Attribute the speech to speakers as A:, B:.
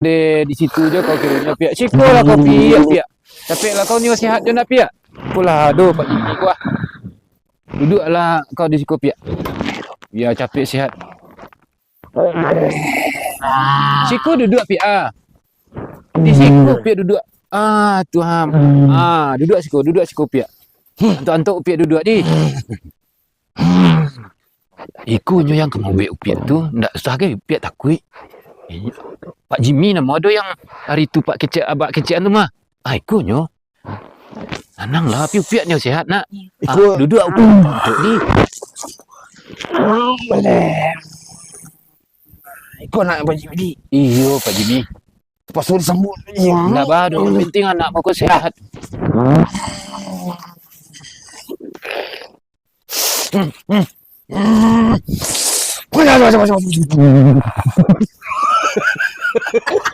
A: di situ je kau kiranya piak. Sikolah kau piak. Capek lah kau ni sihat je nak piak. Pulah aduh Pak Jimmy gua. Duduklah kau di situ piak. Biar capek sihat. Siku duduk piak ah. Di siku piak duduk. Ah Tuhan. Duduk siku piak. Antuk piak duduk di. Iku nyo yang kamu bek piak tu ndak susah ke piak takut. Pak Jimmy nama ada yang hari tu Pak Kecek abak kecekan tu mah. Iku nyo. Anang lah piak-piaknya sehat nak. Duduk untuk di.
B: Boleh. Ikut nak Pak Jimmy.
A: Iyo Pak Jimmy.
B: Pasal disambut.
A: Ndak baru yang penting anak mau sehat.
B: Macam